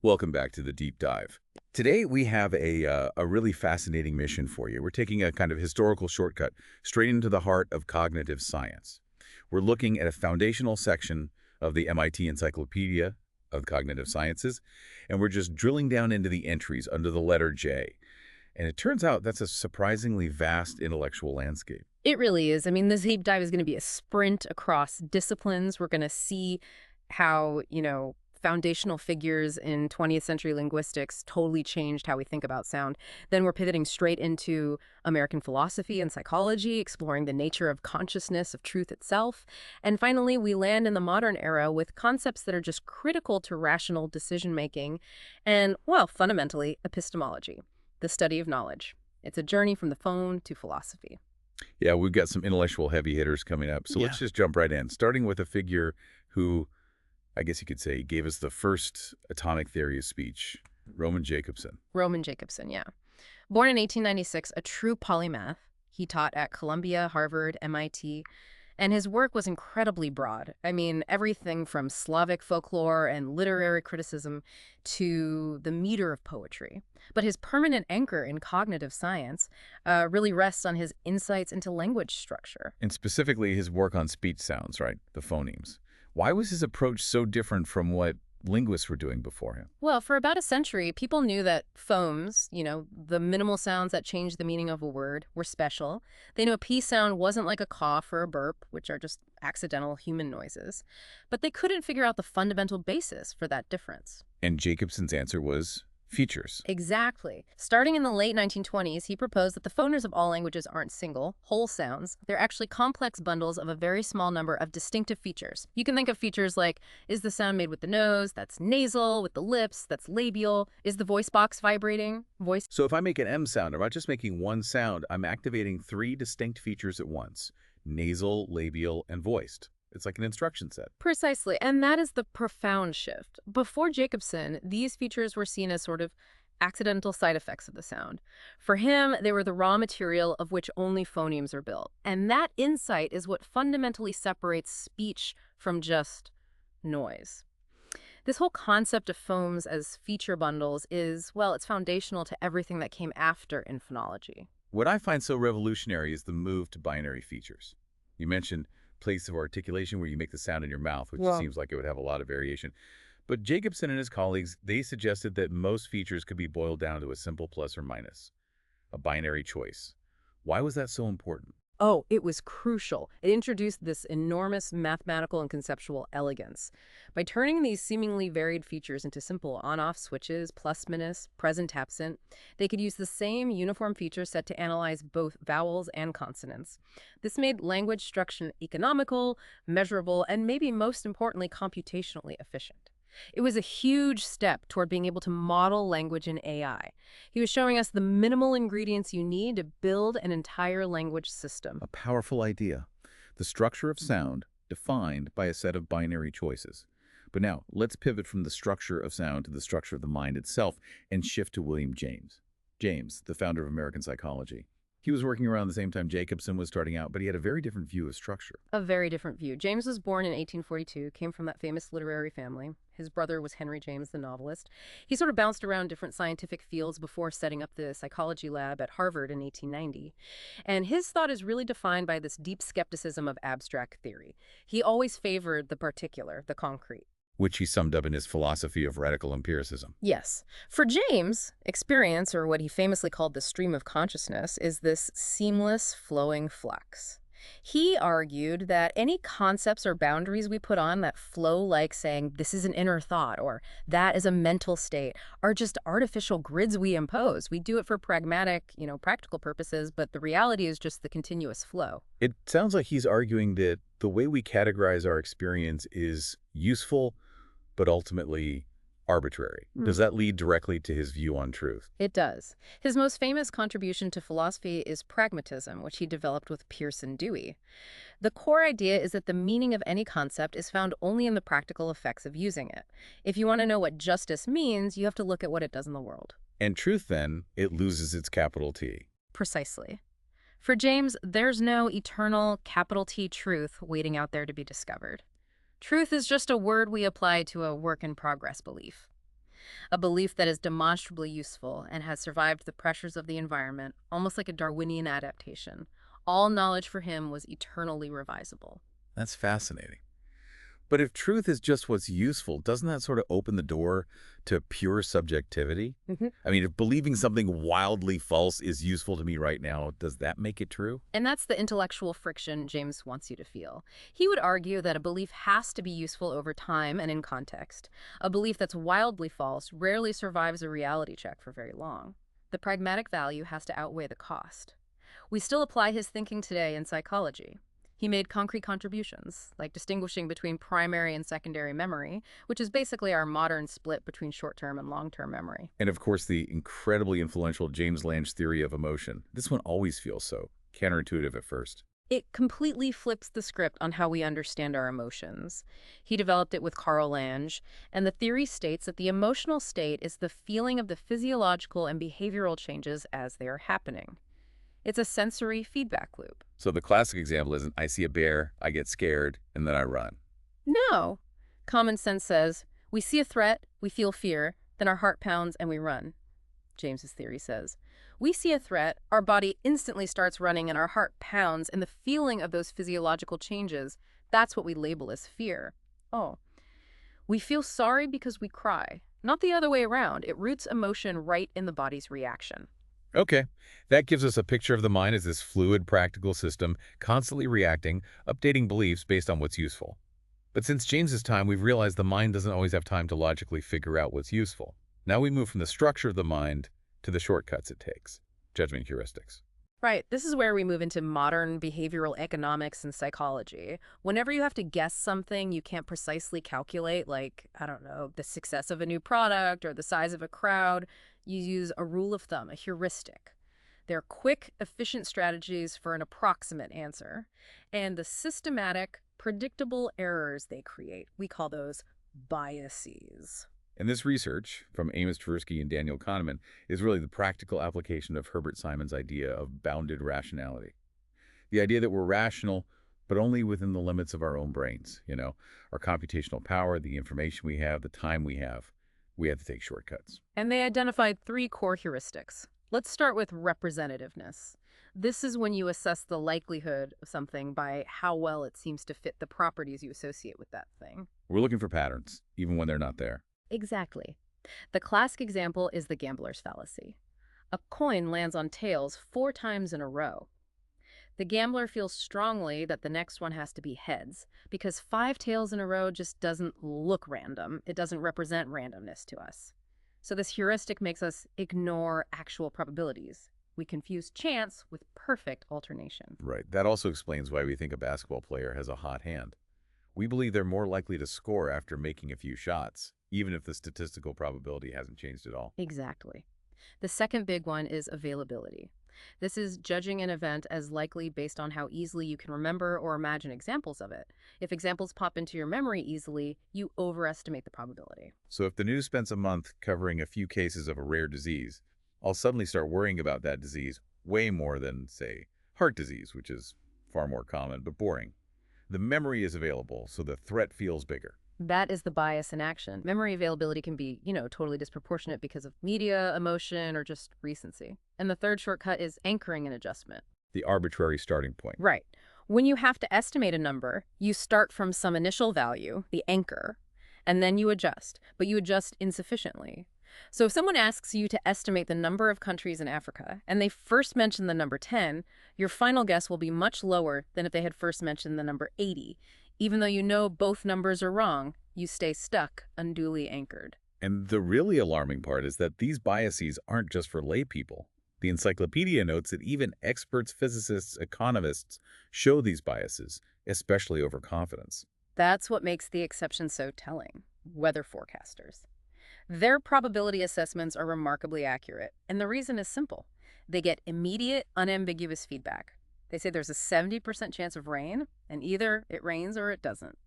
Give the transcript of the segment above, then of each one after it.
Welcome back to the deep dive. Today we have a really fascinating mission for you. We're taking a kind of historical shortcut straight into the heart of cognitive science. We're looking at a foundational section of the MIT Encyclopedia of Cognitive Sciences, and we're just drilling down into the entries under the letter J. And it turns out that's a surprisingly vast intellectual landscape. It really is. I mean, this deep dive is going to be a sprint across disciplines. We're going to see how, foundational figures in 20th century linguistics totally changed how we think about sound. Then we're pivoting straight into American philosophy and psychology, exploring the nature of consciousness, of truth itself. And finally, we land in the modern era with concepts that are just critical to rational decision-making and, well, fundamentally, epistemology, the study of knowledge. It's a journey from the phone to philosophy. Yeah, we've got some intellectual heavy hitters coming up. So let's just jump right in, starting with a figure who, I guess you could say, gave us the first atomic theory of speech, Roman Jakobson. Roman Jakobson, yeah. Born in 1896, a true polymath, he taught at Columbia, Harvard, MIT, and his work was incredibly broad. I mean, everything from Slavic folklore and literary criticism to the meter of poetry. But his permanent anchor in cognitive science really rests on his insights into language structure. And specifically his work on speech sounds, right? The phonemes. Why was his approach so different from what linguists were doing before him? Well, for about a century, people knew that phonemes, the minimal sounds that change the meaning of a word, were special. They knew a P sound wasn't like a cough or a burp, which are just accidental human noises. But they couldn't figure out the fundamental basis for that difference. And Jacobson's answer was features. Exactly. Starting in the late 1920s, he proposed that the phonemes of all languages aren't single, whole sounds. They're actually complex bundles of a very small number of distinctive features. You can think of features like, is the sound made with the nose? That's nasal. With the lips? That's labial. Is the voice box vibrating? Voice. So if I make an M sound, I'm not just making one sound. I'm activating three distinct features at once: nasal, labial, and voiced. It's like an instruction set. Precisely, and that is the profound shift. Before Jakobson, these features were seen as sort of accidental side effects of the sound. For him, they were the raw material of which only phonemes are built. And that insight is what fundamentally separates speech from just noise. This whole concept of phonemes as feature bundles is, well, it's foundational to everything that came after in phonology. What I find so revolutionary is the move to binary features. You mentioned place of articulation where you make the sound in your mouth, which seems like it would have a lot of variation. But Jakobson and his colleagues, they suggested that most features could be boiled down to a simple plus or minus, a binary choice. Why was that so important? Oh, it was crucial. It introduced this enormous mathematical and conceptual elegance. By turning these seemingly varied features into simple on-off switches, plus, minus, present, absent, they could use the same uniform feature set to analyze both vowels and consonants. This made language structure economical, measurable, and maybe most importantly, computationally efficient. It was a huge step toward being able to model language in AI. He was showing us the minimal ingredients you need to build an entire language system. A powerful idea. The structure of sound defined by a set of binary choices. But now, let's pivot from the structure of sound to the structure of the mind itself and shift to William James. James, the founder of American psychology. He was working around the same time Jakobson was starting out, but he had a very different view of structure. A very different view. James was born in 1842, came from that famous literary family. His brother was Henry James, the novelist. He sort of bounced around different scientific fields before setting up the psychology lab at Harvard in 1890. And his thought is really defined by this deep skepticism of abstract theory. He always favored the particular, the concrete. Which he summed up in his philosophy of radical empiricism. Yes. For James, experience, or what he famously called the stream of consciousness, is this seamless, flowing flux. He argued that any concepts or boundaries we put on that flow like saying, this is an inner thought, or that is a mental state, are just artificial grids we impose. We do it for pragmatic, practical purposes, but the reality is just the continuous flow. It sounds like he's arguing that the way we categorize our experience is useful, but ultimately arbitrary. Does that lead directly to his view on truth? It does. His most famous contribution to philosophy is pragmatism, which he developed with Peirce and Dewey. The core idea is that the meaning of any concept is found only in the practical effects of using it. If you want to know what justice means, you have to look at what it does in the world. And truth, then, it loses its capital T. Precisely. For James, there's no eternal capital T truth waiting out there to be discovered. Truth is just a word we apply to a work-in-progress belief. A belief that is demonstrably useful and has survived the pressures of the environment, almost like a Darwinian adaptation. All knowledge for him was eternally revisable. That's fascinating. But if truth is just what's useful, doesn't that sort of open the door to pure subjectivity? I mean, if believing something wildly false is useful to me right now, does that make it true? And that's the intellectual friction James wants you to feel. He would argue that a belief has to be useful over time and in context. A belief that's wildly false rarely survives a reality check for very long. The pragmatic value has to outweigh the cost. We still apply his thinking today in psychology. He made concrete contributions, like distinguishing between primary and secondary memory, which is basically our modern split between short-term and long-term memory. And of course, the incredibly influential James Lange theory of emotion. This one always feels so counterintuitive at first. It completely flips the script on how we understand our emotions. He developed it with Carl Lange, and the theory states that the emotional state is the feeling of the physiological and behavioral changes as they are happening. It's a sensory feedback loop. So the classic example isn't, I see a bear, I get scared, and then I run. No. Common sense says, we see a threat, we feel fear, then our heart pounds and we run. James's theory says, we see a threat, our body instantly starts running and our heart pounds, and the feeling of those physiological changes, that's what we label as fear. Oh. We feel sorry because we cry. Not the other way around. It roots emotion right in the body's reaction. Okay, that gives us a picture of the mind as this fluid, practical system, constantly reacting, updating beliefs based on what's useful. But since James's time, we've realized the mind doesn't always have time to logically figure out what's useful. Now we move from the structure of the mind to the shortcuts it takes, judgment heuristics. Right. This is where we move into modern behavioral economics and psychology. Whenever you have to guess something you can't precisely calculate, like, I don't know, the success of a new product or the size of a crowd, you use a rule of thumb, a heuristic. They're quick, efficient strategies for an approximate answer. And the systematic, predictable errors they create, we call those biases. And this research, from Amos Tversky and Daniel Kahneman, is really the practical application of Herbert Simon's idea of bounded rationality. The idea that we're rational, but only within the limits of our own brains, our computational power, the information we have, the time we have. We have to take shortcuts. And they identified 3 core heuristics. Let's start with representativeness. This is when you assess the likelihood of something by how well it seems to fit the properties you associate with that thing. We're looking for patterns, even when they're not there. Exactly. The classic example is the gambler's fallacy. A coin lands on tails 4 times in a row. The gambler feels strongly that the next one has to be heads, because 5 tails in a row just doesn't look random. It doesn't represent randomness to us. So this heuristic makes us ignore actual probabilities. We confuse chance with perfect alternation. Right. That also explains why we think a basketball player has a hot hand. We believe they're more likely to score after making a few shots, even if the statistical probability hasn't changed at all. Exactly. The second big one is availability. This is judging an event as likely based on how easily you can remember or imagine examples of it. If examples pop into your memory easily, you overestimate the probability. So if the news spends a month covering a few cases of a rare disease, I'll suddenly start worrying about that disease way more than, say, heart disease, which is far more common but boring. The memory is available, so the threat feels bigger. That is the bias in action. Memory availability can be, totally disproportionate because of media, emotion, or just recency. And the third shortcut is anchoring and adjustment. The arbitrary starting point. Right. When you have to estimate a number, you start from some initial value, the anchor, and then you adjust, but you adjust insufficiently. So if someone asks you to estimate the number of countries in Africa, and they first mention the number 10, your final guess will be much lower than if they had first mentioned the number 80. Even though you know both numbers are wrong, you stay stuck, unduly anchored. And the really alarming part is that these biases aren't just for lay people. The encyclopedia notes that even experts, physicists, economists show these biases, especially overconfidence. That's what makes the exception so telling. Weather forecasters. Their probability assessments are remarkably accurate, and the reason is simple. They get immediate, unambiguous feedback. They say there's a 70% chance of rain, and either it rains or it doesn't.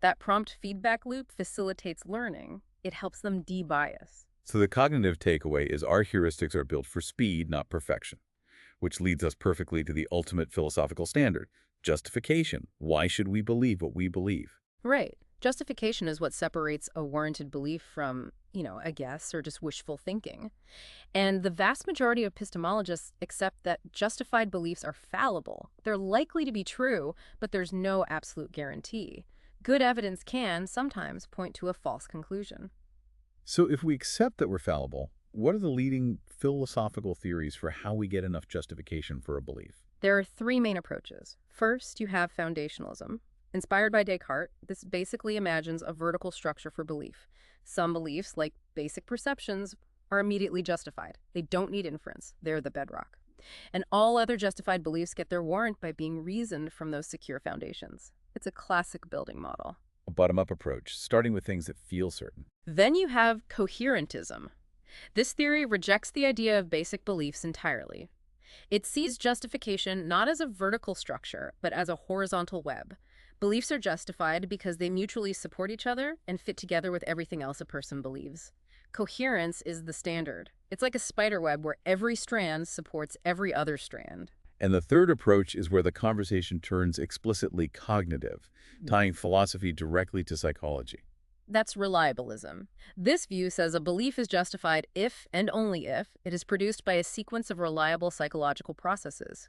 That prompt feedback loop facilitates learning. It helps them de-bias. So the cognitive takeaway is our heuristics are built for speed, not perfection, which leads us perfectly to the ultimate philosophical standard, justification. Why should we believe what we believe? Right. Justification is what separates a warranted belief from, a guess or just wishful thinking. And the vast majority of epistemologists accept that justified beliefs are fallible. They're likely to be true, but there's no absolute guarantee. Good evidence can sometimes point to a false conclusion. So if we accept that we're fallible, what are the leading philosophical theories for how we get enough justification for a belief? There are three main approaches. First, you have foundationalism. Inspired by Descartes, this basically imagines a vertical structure for belief. Some beliefs, like basic perceptions, are immediately justified. They don't need inference. They're the bedrock. And all other justified beliefs get their warrant by being reasoned from those secure foundations. It's a classic building model. A bottom-up approach, starting with things that feel certain. Then you have coherentism. This theory rejects the idea of basic beliefs entirely. It sees justification not as a vertical structure, but as a horizontal web. Beliefs are justified because they mutually support each other and fit together with everything else a person believes. Coherence is the standard. It's like a spider web where every strand supports every other strand. And the third approach is where the conversation turns explicitly cognitive, tying philosophy directly to psychology. That's reliabilism. This view says a belief is justified if and only if it is produced by a sequence of reliable psychological processes.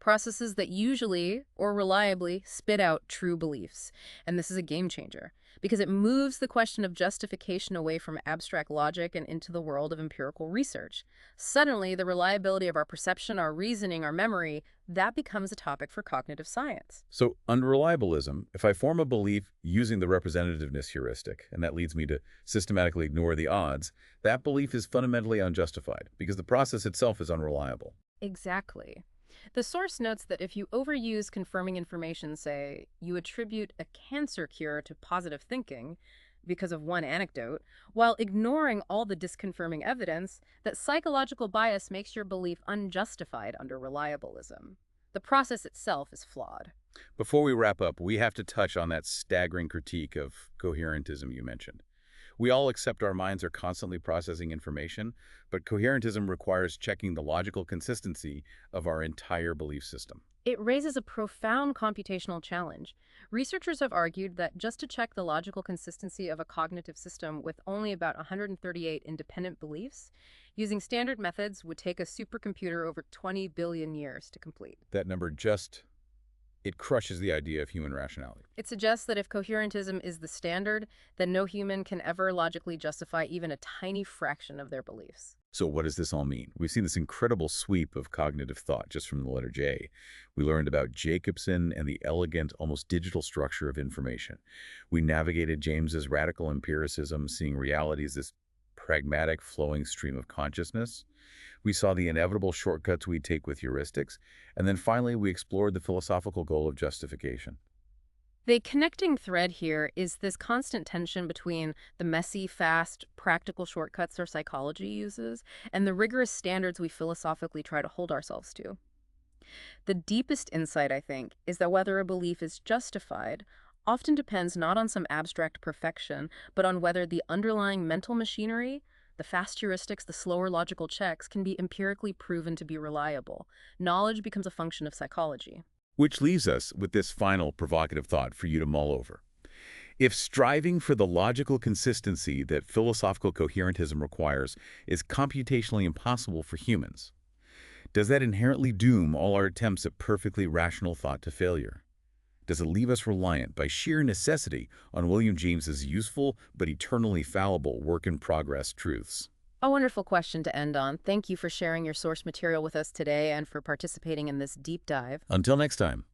Processes that usually or reliably spit out true beliefs. And this is a game changer because it moves the question of justification away from abstract logic and into the world of empirical research. Suddenly, the reliability of our perception, our reasoning, our memory, that becomes a topic for cognitive science. So under reliabilism, if I form a belief using the representativeness heuristic, and that leads me to systematically ignore the odds, that belief is fundamentally unjustified because the process itself is unreliable. Exactly. The source notes that if you overuse confirming information, say, you attribute a cancer cure to positive thinking because of one anecdote, while ignoring all the disconfirming evidence, that psychological bias makes your belief unjustified under reliabilism. The process itself is flawed. Before we wrap up, we have to touch on that staggering critique of coherentism you mentioned. We all accept our minds are constantly processing information, but coherentism requires checking the logical consistency of our entire belief system. It raises a profound computational challenge. Researchers have argued that just to check the logical consistency of a cognitive system with only about 138 independent beliefs, using standard methods would take a supercomputer over 20 billion years to complete. That number it crushes the idea of human rationality. It suggests that if coherentism is the standard, then no human can ever logically justify even a tiny fraction of their beliefs. So what does this all mean? We've seen this incredible sweep of cognitive thought just from the letter J. We learned about Jakobson and the elegant, almost digital structure of information. We navigated James's radical empiricism, seeing reality as this pragmatic, flowing stream of consciousness. We saw the inevitable shortcuts we take with heuristics. And then finally, we explored the philosophical goal of justification. The connecting thread here is this constant tension between the messy, fast, practical shortcuts our psychology uses and the rigorous standards we philosophically try to hold ourselves to. The deepest insight, I think, is that whether a belief is justified often depends not on some abstract perfection, but on whether the underlying mental machinery, the fast heuristics, the slower logical checks, can be empirically proven to be reliable. Knowledge becomes a function of psychology. Which leaves us with this final provocative thought for you to mull over. If striving for the logical consistency that philosophical coherentism requires is computationally impossible for humans, does that inherently doom all our attempts at perfectly rational thought to failure? Does it leave us reliant by sheer necessity on William James's useful but eternally fallible work-in-progress truths? A wonderful question to end on. Thank you for sharing your source material with us today and for participating in this deep dive. Until next time.